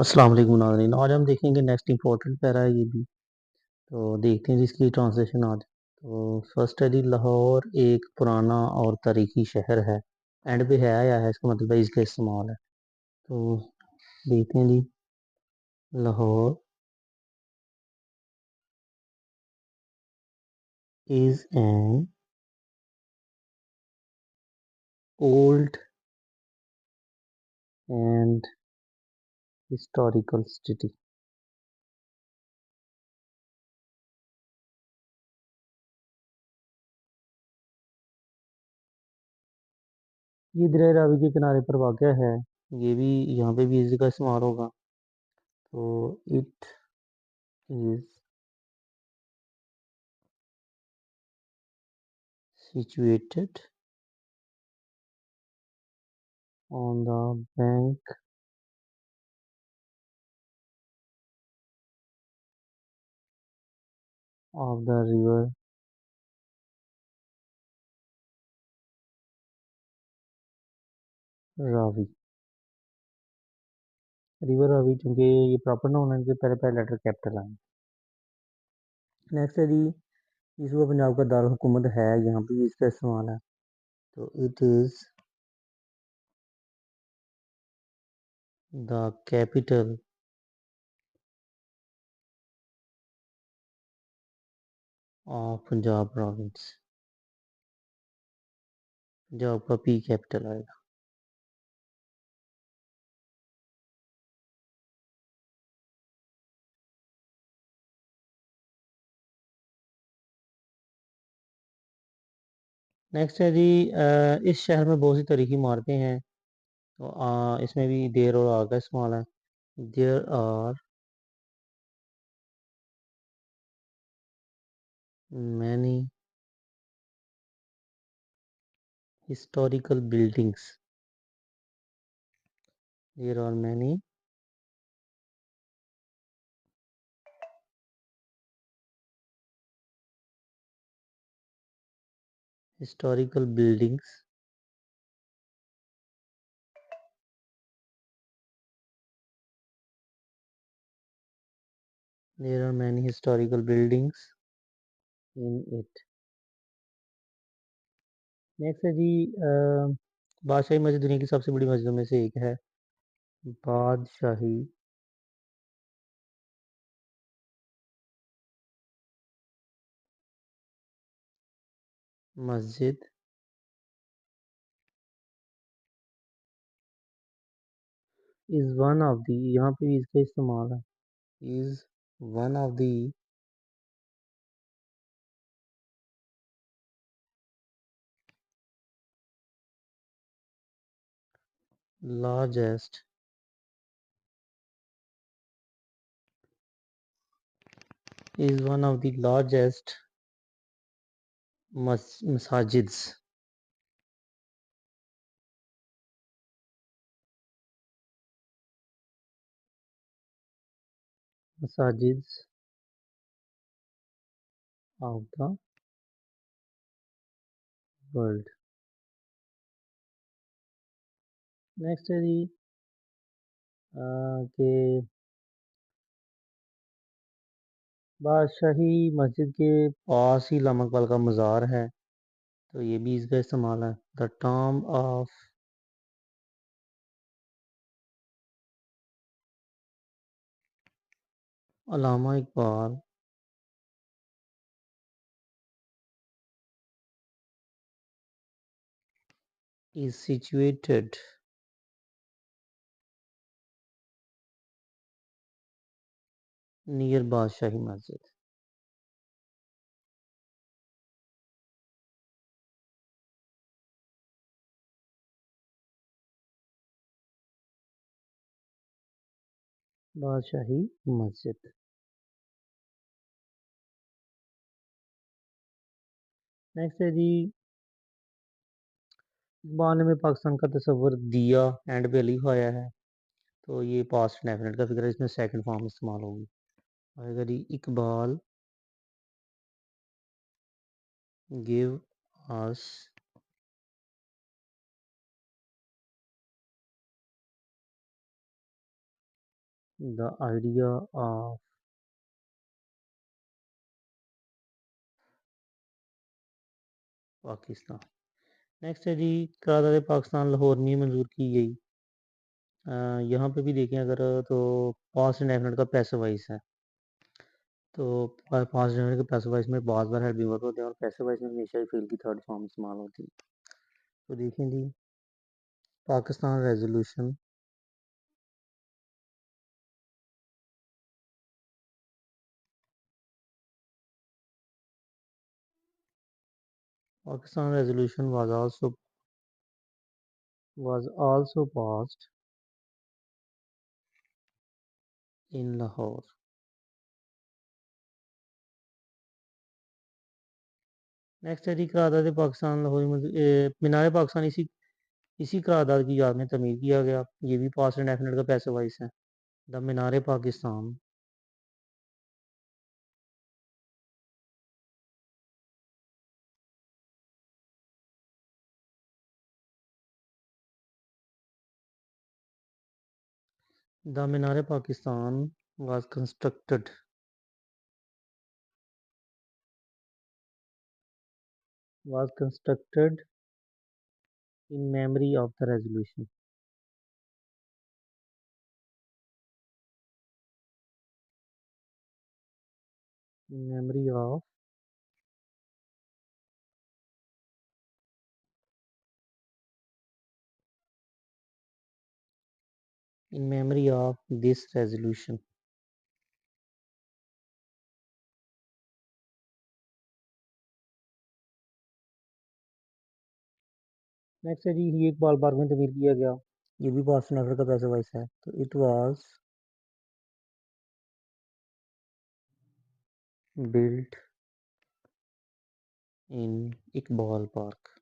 अस्सलाम वालेकुम नाज़रीन। आज हम देखेंगे नेक्स्ट इंपॉर्टेंट पैरा है ये भी। तो देखते हैं जी इसकी ट्रांसलेशन आज। तो फर्स्ट है जी, लाहौर एक पुराना और तारीखी शहर है। एंड पे है आया है, इसका मतलब है इसका इस्तेमाल है। तो देखते हैं जी। Lahore is an old and historical city. ये दरिया रावी के किनारे पर वाक़या है। ये भी यहाँ पे भी इसी का इस्तेमाल होगा। तो it is situated on the bank of the river Ravi. River Ravi, चूंकि ये प्रॉपर नाउन है, इनके पहले पहले लेटर कैपिटल आए। नेक्स्ट है जी, ये सूबा पंजाब का दारुल हुकूमत है, यहाँ पे भी इसका इस्तेमाल है। तो it is the capital of Punjab province. Punjab का पी कैपिटल आएगा। नेक्स्ट है जी, इस शहर में बहुत सी तारीखी इमारतें हैं। तो इसमें भी देर और आर का इस्तेमाल है। There are many historical buildings. There are many historical buildings there are many historical buildings in it। Next है जी, बादशाही मस्जिद दुनिया की सबसे बड़ी मस्जिदों में से एक है। बादशाही मस्जिद इज़ वन ऑफ दी, यहाँ पे भी इसका इस्तेमाल है। Is one of the largest is one of the largest मसाजिद्स। मसाजिद्स ऑफ द वर्ल्ड। नेक्स्ट है जी, कि बादशाही मस्जिद के पास ही अल्लामा इकबाल का मज़ार है। तो ये भी इसका इस्तेमाल है। The tomb of Allama Iqbal is situated near बादशाही मस्जिद। बादशाही मस्जिद। नेक्स्ट है जी, इकबाल ने में पाकिस्तान का तस्वर दिया एंड पे लिखा आया है। तो ये पास्ट डेफिनेट का फिक्र है, इसमें सेकंड फॉर्म इस्तेमाल होगी। आएगा जी, Iqbal give us The idea of Pakistan. Next है जी, करारदाद पाकिस्तान लाहौर में मंजूर की गई। यहाँ पे भी देखें अगर तो पास्ट इंडेफिनिट का पैसिव वॉइस है। तो पास्ट इंडेफिनिट के पैसिव वॉइस में बहुत बार हेल्पिंग वर्ब होते हैं और पैसिव वॉइस में हमेशा ही फेल की थर्ड फॉर्म इस्तेमाल होती है। तो देखें जी, Pakistan resolution, Pakistan resolution was also passed in Lahore। Next है जी, करारदाद पाकिस्तान लाहौर मीनार पाकिस्तान इसी करारदाद की याद में तमीर किया गया। ये भी पास्ट इंडेफिनिट का पैसिव वॉइस है। The Minar Pakistan, the Minar Pakistan was constructed in memory of the resolution। In memory of this resolution। Next है जी, ये एक बाल पार्क में तमीर किया गया। ये भी पास्ट इंडेफिनिट का पैसिव वॉइस है। तो it was built in Iqbal Park।